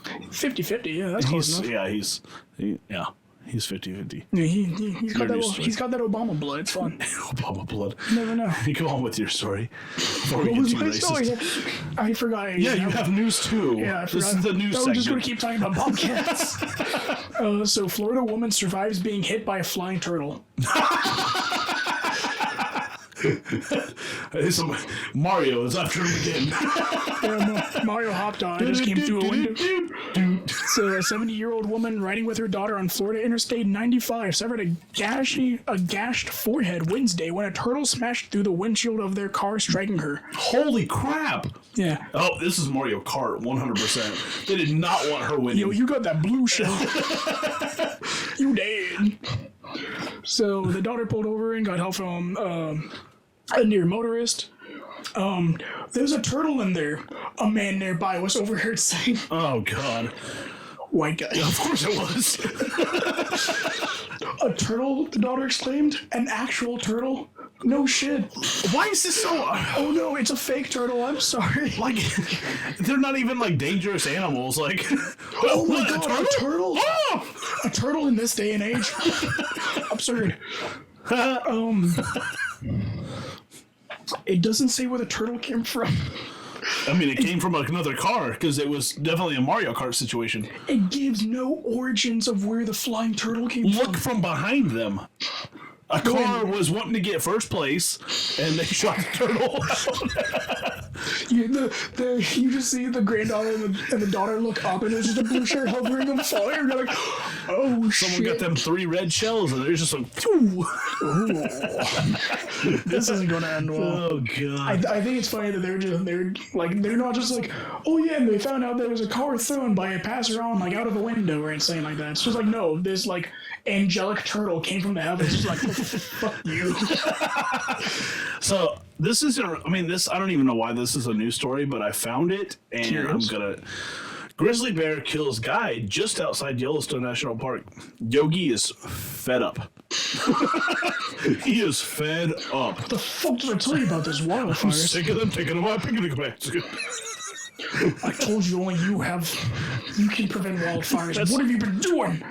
50-50, yeah, that's close enough. Yeah, he's 50-50. Yeah, he's got You're used to he's it. got that Obama blood. It's fun. Obama blood. You never know. You go on with your story before we What get was too my racist. story? I forgot. Yeah, you have news too. Yeah, I forgot. This is the news We're just going segment. to keep talking about bobcats. So, Florida woman survives being hit by a flying turtle. Mario is after him again. Yeah, Mario hopped on and just came through a window. So, a 70-year-old woman riding with her daughter on Florida Interstate 95 suffered a gashed forehead Wednesday when a turtle smashed through the windshield of their car, striking her. Holy crap! Yeah. Oh, this is Mario Kart, 100%. They did not want her winning. Yo, you got that blue shell. You dead. So the daughter pulled over and got help from a near motorist. There's a turtle in there. A man nearby was overheard saying, Oh God. white guy. Of course it was. A turtle, the daughter exclaimed. An actual turtle? No shit. Why is this so? Oh no, it's a fake turtle. I'm sorry. Like, they're not even like dangerous animals. Like, Oh my god, a turtle? Oh! A turtle in this day and age? Absurd. It doesn't say where the turtle came from. I mean, it came from another car because it was definitely a Mario Kart situation. It gives no origins of where the flying turtle came from. Look from behind them. A car was wanting to get first place, and they shot the turtle out. You just see the granddaughter and the daughter look up, and there's just a blue shirt hovering on fire. And you're like, oh shit. Someone got them 3 red shells, and they're just like, phew. This isn't going to end well. Oh God. I think it's funny that they're not just like, oh yeah, and they found out there was a car thrown by a passer-on like out of a window or anything like that. It's just like, no, this like angelic turtle came from the heavens. It's just like, fuck you. So this is, I don't even know why this is a news story, but I found it, and Cheers. Grizzly bear kills guy just outside Yellowstone National Park. Yogi is fed up. He is fed up. What the fuck did I tell you about this I'm wildfires? sick of them taking my picnic basket. I told you only you can prevent wildfires. What have you been doing?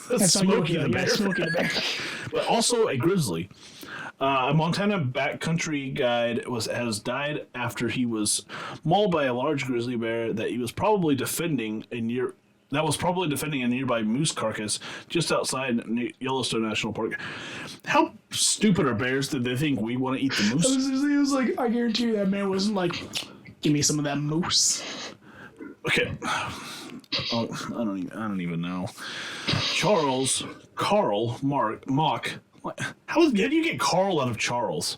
That's not Smokey Yogi, the yeah, bear. Smokey the Bear. But also a grizzly. A Montana backcountry guide has died after he was mauled by a large grizzly bear that was probably defending a nearby moose carcass just outside Yellowstone National Park. How stupid are bears that they think we want to eat the moose? It was like, I guarantee you that man wasn't like, give me some of that moose. Okay. Oh, I don't even know. Carl Mock. How do you get Carl out of Charles?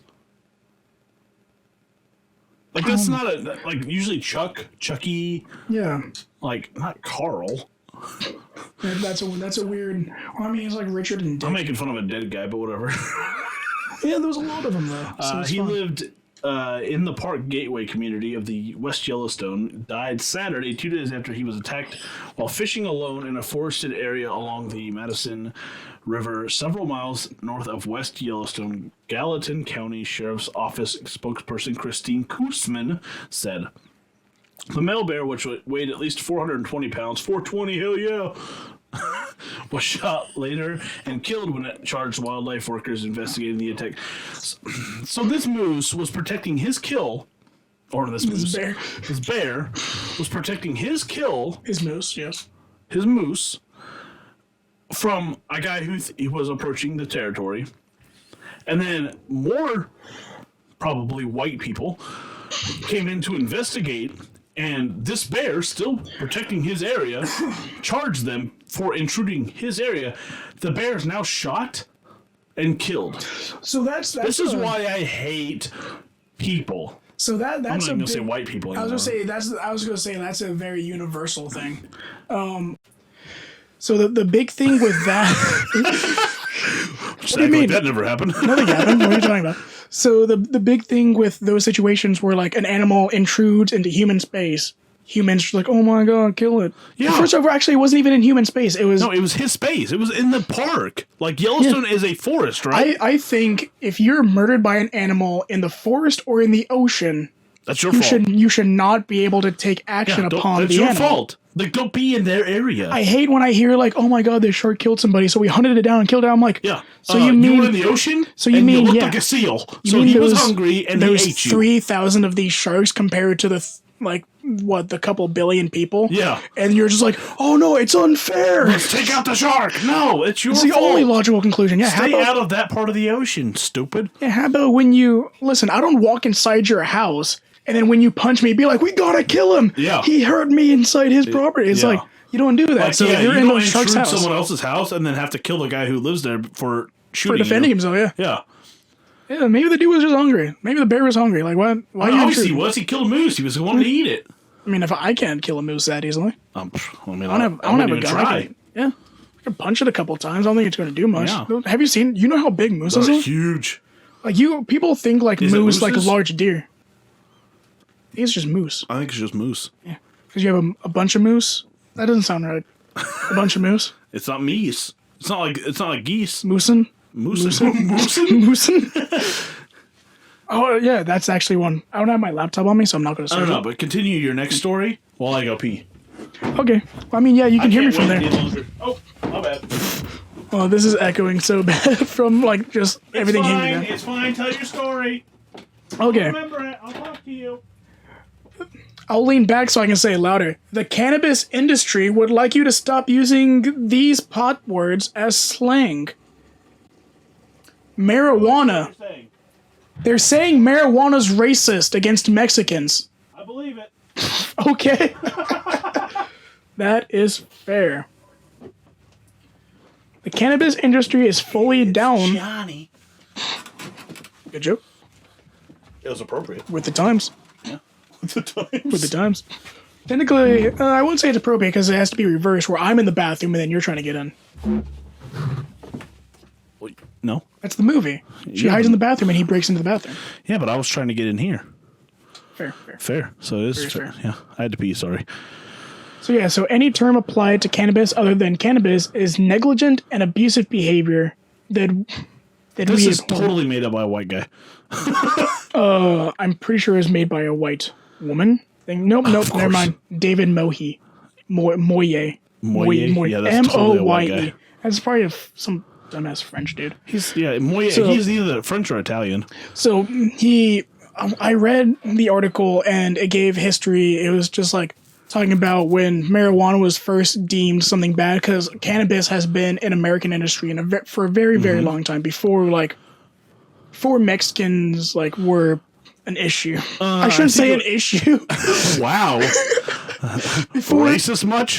Like that's not usually Chucky. Yeah. Like not Carl. That's a weird. Well, I mean, it's like Richard and Dick. I'm making fun of a dead guy, but whatever. Yeah, there was a lot of them though. So it's He fun. lived in the Park Gateway community of the West Yellowstone. Died Saturday, 2 days after he was attacked while fishing alone in a forested area along the Madison River, several miles north of West Yellowstone. Gallatin County Sheriff's Office spokesperson Christine Koosman said. The male bear, which weighed at least 420 pounds, 420, hell yeah, was shot later and killed when it charged wildlife workers investigating the attack. So this moose was protecting his kill, or this bear was protecting his kill, His moose, yes. his moose, from a guy who he was approaching the territory. And then more, probably white people, came in to investigate, and this bear, still protecting his area, charged them for intruding his area. The bear is now shot and killed. So that's This is why I hate people. So that's I'm not a even gonna big, say white people anymore. I was gonna say that's a very universal thing. So the big thing with that. What do you mean? That never happened. Nothing happened. What are you talking about? So the big thing with those situations where like an animal intrudes into human space, humans are like, oh my god, kill it. Yeah. First of all, actually, it wasn't even in human space. It was No, it was his space. It was in the park. Like Yellowstone is a forest, right? I think if you're murdered by an animal in the forest or in the ocean, That's your fault. you should not be able to take action upon that's the your animal. fault. Like, don't be in their area. I hate when I hear like, oh my god, this shark killed somebody, so we hunted it down and killed it. I'm like, yeah. So you you were in mean the ocean? So you and mean you looked yeah. like a seal. You So mean he was there hungry and he there's ate you. 3,000 of these sharks compared to the couple billion people? Yeah. And you're just like, oh no, it's unfair. Let's take out the shark. No, it's your It's the fault. only logical conclusion. Yeah, Stay out of that part of the ocean, stupid. yeah, how about when you listen? I don't walk inside your house, and then when you punch me, be like, "We gotta kill him." Yeah. he hurt me inside his property. It's Yeah. like you don't do that. Like, so yeah, if you're you in don't those sharks' intrude house someone else's house and then have to kill the guy who lives there for for shooting defending you. himself, yeah, Yeah. yeah. Maybe the dude was just hungry. Maybe the bear was hungry. Like what? Why you Obviously he intrude? was. He killed a moose. He was wanting to eat it. I mean, if I can't kill a moose that easily, I mean, I don't have a gun. I can, yeah, I can punch it a couple times. I don't think it's going to do much. Yeah. Have you seen? You know how big mooses They're are? huge. Like people think like Is it moose like mooses? large deer. think it's just moose. I think it's just moose. Yeah, because you have a bunch of moose. That doesn't sound right. A bunch of moose. It's not meese. It's not like geese. Moosin. Moosin. Moosin. Oh yeah, that's actually one. I don't have my laptop on me, so I'm not going to I say don't know, it. but continue your next story while I go pee. Okay. Well, I mean, yeah, you can hear me from there. Oh, my bad. Oh, this is echoing so bad from like just everything hanging down. It's fine. Tell your story. Okay. Remember it. I'll talk to you. I'll lean back so I can say it louder. The cannabis industry would like you to stop using these pot words as slang. Marijuana. They're saying marijuana's racist against Mexicans. I believe it. Okay. That is fair. The cannabis industry is fully down. Johnny. Good joke. It was appropriate. With the times. With the times. With the times. Technically, I wouldn't say it's appropriate because it has to be reversed where I'm in the bathroom and then you're trying to get in. No. That's the movie. She hides in the bathroom and he breaks into the bathroom. Yeah, but I was trying to get in here. Fair. Fair. So it is fair. fair. Yeah, I had to pee. Sorry. So yeah, so any term applied to cannabis other than cannabis is negligent and abusive behavior that This we is abhor. totally made up by a white guy. I'm pretty sure is made by a white woman. Nope, course. never mind. David Moye. Moye. Moye? Yeah, that's totally a white M-O-Y-E. guy. That's probably some dumbass French dude. He's So- he's either French or Italian. So I read the article and it gave history. It was just like talking about when marijuana was first deemed something bad because cannabis has been in American industry for a very, very long time before Mexicans like an issue. I shouldn't say an issue. Wow. Racist much?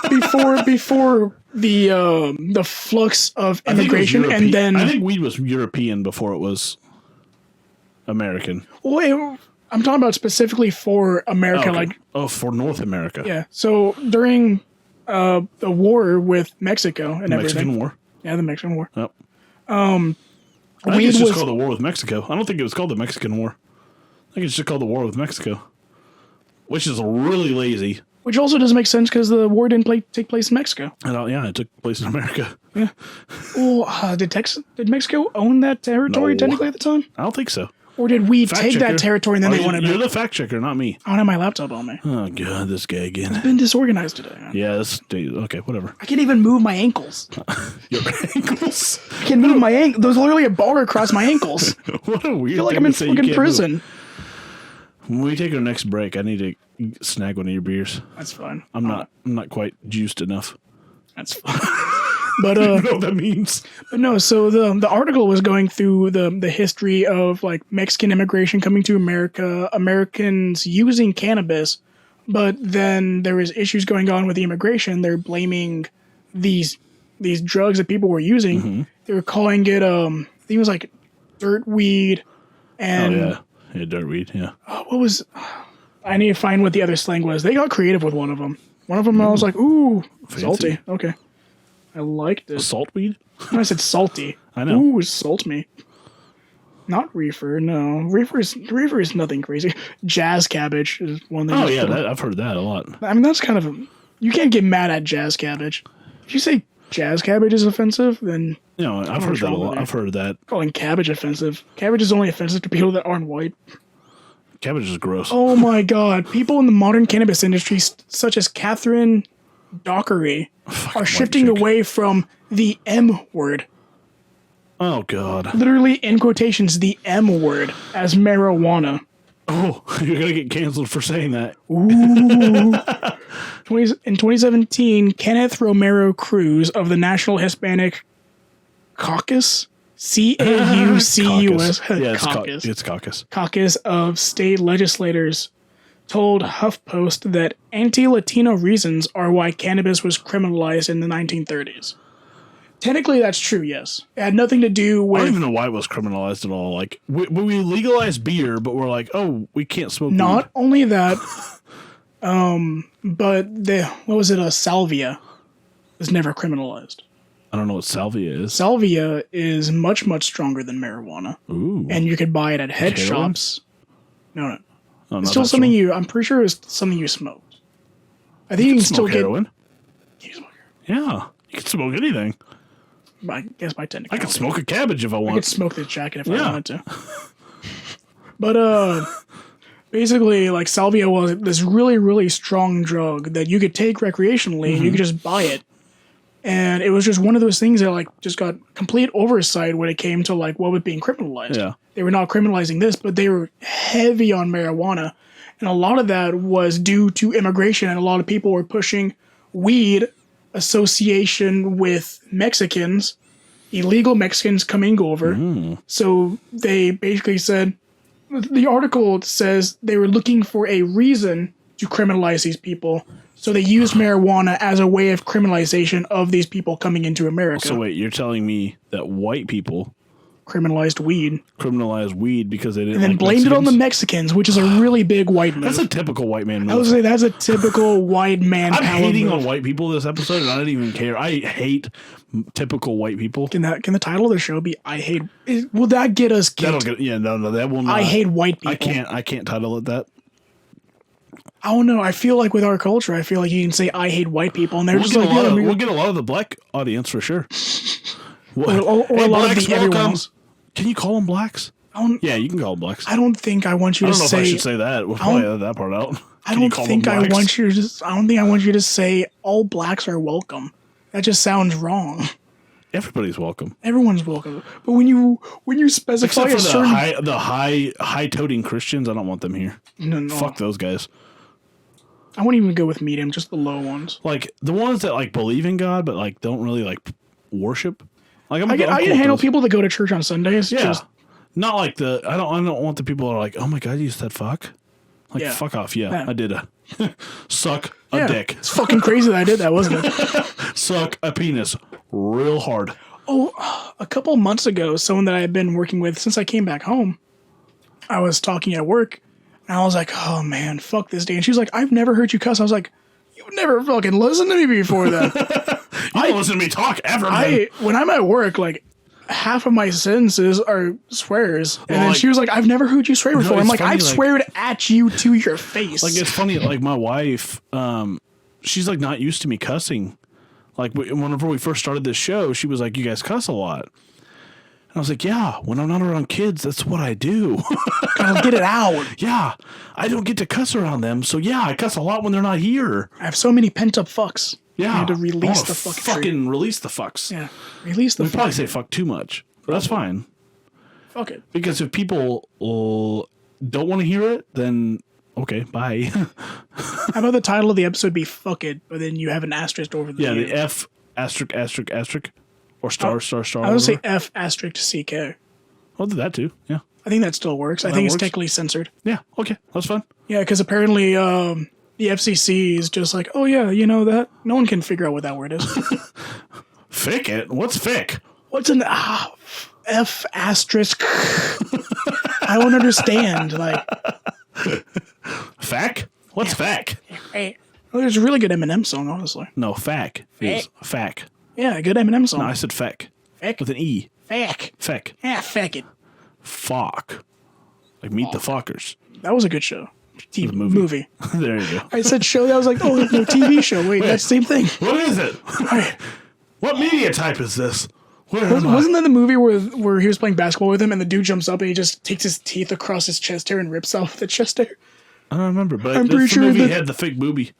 before the flux of immigration and then I think weed was European before it was American. I'm talking about specifically for America, Okay. For North America. yeah. So during the war with Mexico and everything, Mexican War. yeah, the Mexican War. Yep. I think Weed it's just was called the War with Mexico. I don't think it was called the Mexican War. I think it's just called the War with Mexico, which is really lazy. which also doesn't make sense because the war didn't take place in Mexico. It took place in America. Well, did Mexico own that territory No. technically at the time, I don't think so. or did we Fact take checker. that territory and then they wanted You're it? the fact checker, not me. I don't have my laptop on me. Oh god, this guy again. I've been disorganized today. Yeah, okay, whatever. I can't even move my ankles. Your ankles. I can't move my ankles. There's literally a bar across my ankles. What a weird. I feel like thing I'm in to say you fucking can't prison. move. When we take our next break, I need to snag one of your beers. That's fine. I'm not quite juiced enough. That's fine. But You know what that means? But no, so the article was going through the history of like Mexican immigration coming to America, Americans using cannabis, but then there was issues going on with the immigration. They're blaming these drugs that people were using. Mm-hmm. They were calling it I think it was like dirt weed and Yeah, dirt weed. Yeah. what was I need to find what the other slang was. They got creative with one of them. One of them I was like, ooh, salty. Okay. I liked it. Salt weed. I said salty. I know. Ooh, salt me. Not reefer, no. Reefer is nothing crazy. Jazz cabbage is one thing. Oh yeah, I've heard that a lot. I mean, that's kind of you can't get mad at jazz cabbage. If you say jazz cabbage is offensive, then You know, I've heard that a wrong with lot. you? I've heard that. calling cabbage offensive. Cabbage is only offensive to people that aren't white. Cabbage is gross. Oh my god. People in the modern cannabis industry, such as Catherine Dockery, are shifting chick. away from the M word. Oh god. Literally, in quotations, the M word as marijuana. Oh, you're gonna get canceled for saying that. In 2017, Kenneth Romero Cruz of the National Hispanic Caucus, C-A-U-C-U-S, Yeah, Caucus, it's caucus. Caucus of state legislators told HuffPost that anti-Latino reasons are why cannabis was criminalized in the 1930s. Technically, that's true, yes. It had nothing to do I with... don't even know why it was criminalized at all. Like, we legalized beer, but we're like, oh, we can't smoke Not weed. only that, but what was it? Salvia was never criminalized. I don't know what salvia is. Salvia is much, much stronger than marijuana. Ooh. And you could buy it at head Heroin? shops. No. Oh, It's still something I'm pretty sure it's something you smoked. I think you can still smoke get. heroin. You smoke Yeah, you can smoke anything. I guess by I could smoke a cabbage if I I want. could smoke this jacket if I Yeah. wanted to. But basically, like salvia was this really, really strong drug that you could take recreationally and you could just buy it. And it was just one of those things that like just got complete oversight when it came to like what was being criminalized. Yeah. They were not criminalizing this, but they were heavy on marijuana. And a lot of that was due to immigration, and a lot of people were pushing weed association with Mexicans, illegal Mexicans coming over. So they basically said, the article says they were looking for a reason to criminalize these people. So they used marijuana as a way of criminalization of these people coming into America. So wait, you're telling me that white people Criminalized weed. criminalized weed because they didn't And then like blamed it on the Mexicans? Mexicans, which is a really big white move. That's a typical white man move. I would say that's a typical white man I'm power hating move. on white people this episode, and I don't even care. I hate typical white people. Can the title of the show be "I hate"? Will that get us That'll kicked? get no, that will not. I hate white people. I can't title it that. I don't know. I feel like with our culture, I feel like you can say "I hate white people," and they're just like, yeah, We'll get a lot of the black audience for sure. What? or a lot of the everyone else. Can you call them blacks? Yeah, you can call them blacks. I don't think I want you I to don't know say. if I should say that. We'll probably edit that part out. I Can you don't call think them I blacks? want you to. I don't think I want you to say all blacks are welcome. That just sounds wrong. Everybody's welcome, Everyone's welcome, but when you specify except a for certain the high toting Christians. I don't want them here. no, Fuck those guys. I won't even go with medium, just the low ones. Like the ones that like believe in God, but like don't really like worship. Like I'm I cool can with handle those. people that go to church on Sundays. Yeah, just, not like the. I don't want the people that are like, oh my God, you said fuck. Like Yeah. fuck off. Yeah, Yeah. I did a suck a yeah, dick, it's fucking crazy that I did that, wasn't it? suck a penis, real hard. Oh, a couple months ago, someone that I had been working with since I came back home, I was talking at work, and I was like, oh man, fuck this day. And she was like, I've never heard you cuss. I was like, you've never fucking listened to me before that. You don't listen to me talk ever, man. When I'm at work, like, half of my sentences are swears. And then like- she was like, I've never heard you swear before. I'm it's like, funny, I've like- sweared at you to your face. Like it's funny. Like my wife, she's like not used to me cussing. Like whenever we first started this show, she was like, "You guys cuss a lot." And I was like, "Yeah, when I'm not around kids, that's what I do." I'll get it out. Yeah, I don't get to cuss around them, so yeah, I cuss a lot when they're not here. I have so many pent up fucks. Yeah, I need to release I wanna the fucking release the fucks. Yeah. Release the We probably fuck. say fuck too much, but that's fine Fuck it. because if people don't want to hear it, then okay, bye. How about the title of the episode be fuck it, but then you have an asterisk over the Yeah, U? the F asterisk asterisk asterisk or star star star. I would say whatever. F asterisk CK. I'll do that too. Yeah. I think that still works. I think it's works. technically censored. Yeah. Okay. That's fine. Yeah, because apparently the FCC is just like, oh yeah, you know that? No one can figure out what that word is. Fick it. What's fick? What's an F asterisk? I don't understand. Like, Fack? What's fack? hey, well, there's a really good Eminem song, honestly. No, fack is fack. Yeah, a good Eminem song. No, I said feck Feck? with an E. Feck. Feck. Yeah, feck it. Fuck. Like meet the fuckers. That was a good show. TV, movie. movie. There you go. I said show. That was like, oh, no, TV show. Wait, that's the same thing. What is it? What media type is this? Where am I? Wasn't that the movie where he was playing basketball with him and the dude jumps up and he just takes his teeth across his chest hair and rips off the chest hair? I don't remember, but I'm that's pretty the sure movie that- had the fake booby.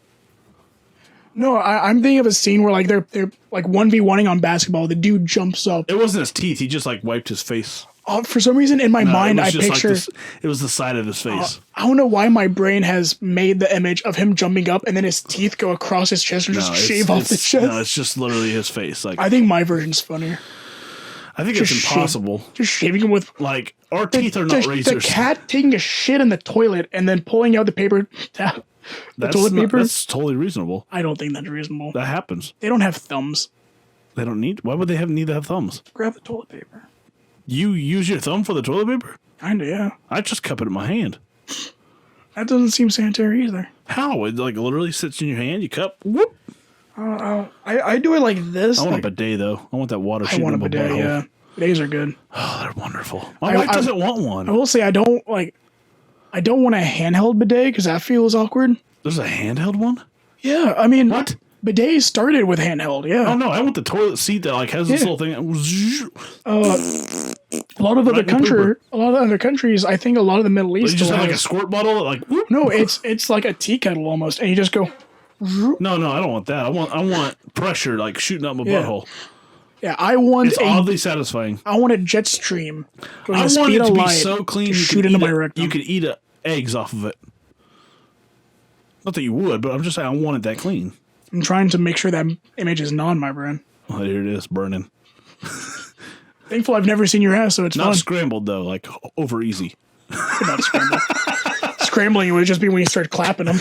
No, I'm thinking of a scene where like they're like 1v1ing on basketball. The dude jumps up. It wasn't his teeth. He just like wiped his face. For some reason in my No, mind, it was I just picture. like this, it was the side of his face. I don't know why my brain has made the image of him jumping up and then his teeth go across his chest and just shave off the chest. No, it's just literally his face. Like I think my version's funnier. I think it's just shave- impossible. Just shaving him with Like our teeth are not the razors. cat taking a shit in the toilet and then pulling out the paper towel. That's toilet not- paper? That's totally reasonable. I don't think that's reasonable. That happens. They don't have thumbs. They don't need. Why would they need to have thumbs? Grab the toilet paper. You use your thumb for the toilet paper? Kinda, yeah. I just cup it in my hand. That doesn't seem sanitary either. How? It like literally sits in your hand. You cup. Whoop. I do it like this. I want like, a bidet though. I want that water I shooting want a up my bidet, butthole. yeah. Bidets are good. Oh, they're wonderful. My wife I- doesn't want I one. will say I don't like. I don't want a handheld bidet because that feels awkward. There's a handheld one? Yeah, I mean, What? Bidets started with handheld. Yeah. Oh no, I want the toilet seat that like has this Yeah. little thing. A lot of other Right in the countries, I think a lot of the Middle You East just still have like a has- squirt bottle that like whoop. No, it's like a tea kettle almost, and you just go. No, I don't want that. I want pressure like shooting up my Yeah. butthole. Yeah, I want It's oddly satisfying. I want a jet stream. Going I the want speed it to of be light so clean to you shoot could into eat my it- rectum. You could eat eggs off of it. Not that you would, but I'm just saying I want it that clean. I'm trying to make sure that image is not in my brain. Oh, here it is, burning. Thankful I've never seen your ass, so it's Not fun. scrambled though, like over easy. Not scrambling. Scrambling would just be when you start clapping them.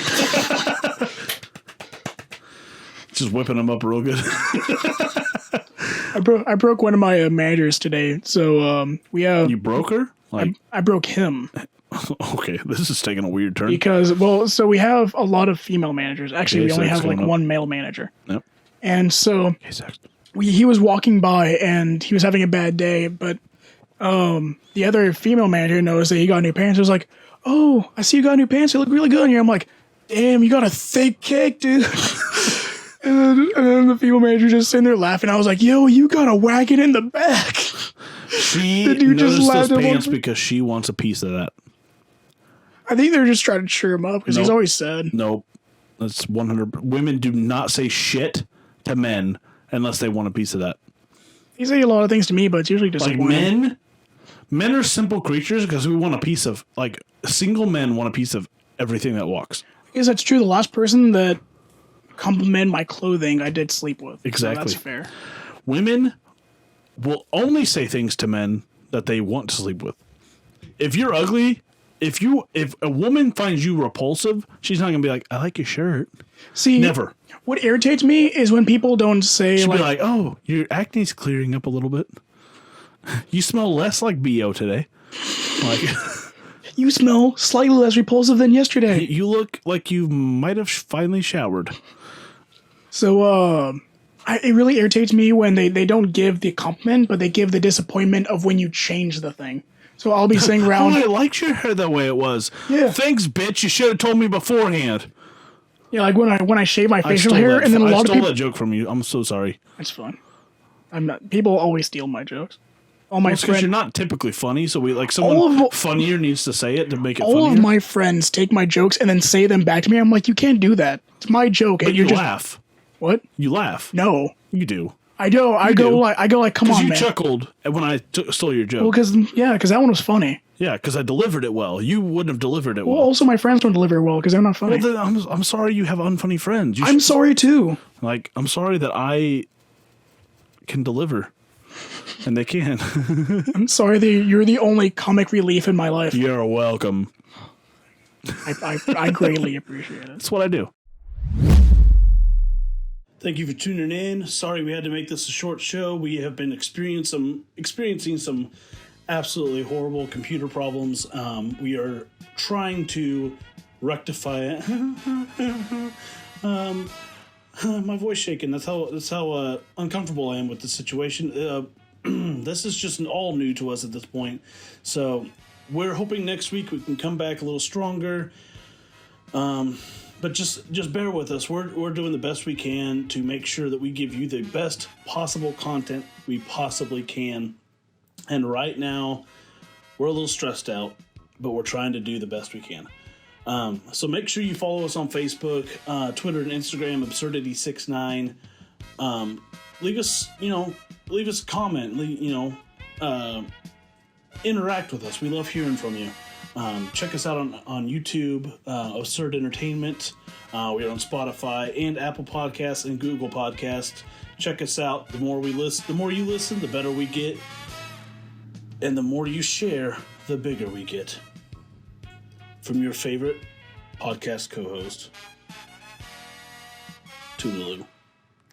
Just whipping them up real good. I broke one of my managers today, so we have You broke her? Like, I broke him okay, this is taking a weird turn. because so we have a lot of female managers. Actually, we Okay, only so have it's like going up. one male manager, Yep. and so Hey, Zach. he was walking by and he was having a bad day, but the other female manager noticed that he got new pants. He was like, "Oh, I see you got new pants. They look really good on you." I'm like, "Damn, you got a thick cake, dude." and then the female manager just sitting there laughing. I was like, "Yo, you got a wagon in the back." She The dude just noticed laughed those at pants one- because she wants a piece of that. I think they're just trying to cheer him up because he's Nope. always sad. Nope. That's 100. Women do not say shit to men unless they want a piece of that. He say a lot of things to me, but it's usually just Like men are simple creatures because we want a piece of, like, single men want a piece of everything that walks. I guess that's true. The last person that complimented my clothing, I did sleep with. So Exactly. that's fair. Women will only say things to men that they want to sleep with. If you're ugly, if a woman finds you repulsive, she's not gonna be like, "I like your shirt." See, Never. What irritates me is when people don't say She'll like, be like, "Oh, your acne's clearing up a little bit. You smell less like BO today. Like, "You smell slightly less repulsive than yesterday." you look like you might have finally showered." So, it really irritates me when they don't give the compliment, but they give the disappointment of when you change the thing. So I'll be sitting Oh, around. I liked your hair that way it was. Yeah. Thanks, bitch. You should have told me beforehand. Yeah, like when I shave my I facial stole hair, that. and then a I lot of stole people. that joke from you. I'm so sorry. It's fun. I'm not. People always steal my jokes. All my It's because friends. you're not typically funny, so we like All someone of- funnier needs to say it to make it All funnier. of my friends take my jokes and then say them back to me. I'm like, you can't do that. It's my joke, but and you you're just laugh. what? You laugh. No, You do. I do. I do. go like, come Because on, you man. chuckled when I stole your joke. Well, because that one was funny. Yeah, because I delivered it well. You wouldn't have delivered it Well, well. also my friends don't deliver well because they're not funny. Well, then I'm sorry you have unfunny friends. I'm sorry too. Like, I'm sorry that I can deliver. And they can. I'm sorry that you're the only comic relief in my life. You're welcome. I greatly appreciate it. That's what I do. Thank you for tuning in. Sorry we had to make this a short show. We have been experiencing some absolutely horrible computer problems. We are trying to rectify it. My voice shaking. That's how uncomfortable I am with the situation. This is just all new to us at this point. So we're hoping next week we can come back a little stronger. But just bear with us. We're doing the best we can to make sure that we give you the best possible content we possibly can. And right now, we're a little stressed out, but we're trying to do the best we can. So make sure you follow us on Facebook, Twitter, and Instagram, Absurdity69. Leave us a comment. Interact with us. We love hearing from you. Check us out on YouTube, Absurd Entertainment. We are on Spotify and Apple Podcasts and Google Podcasts. Check us out. The more you listen, the better we get. And the more you share, the bigger we get. From your favorite podcast co-host, Toodaloo.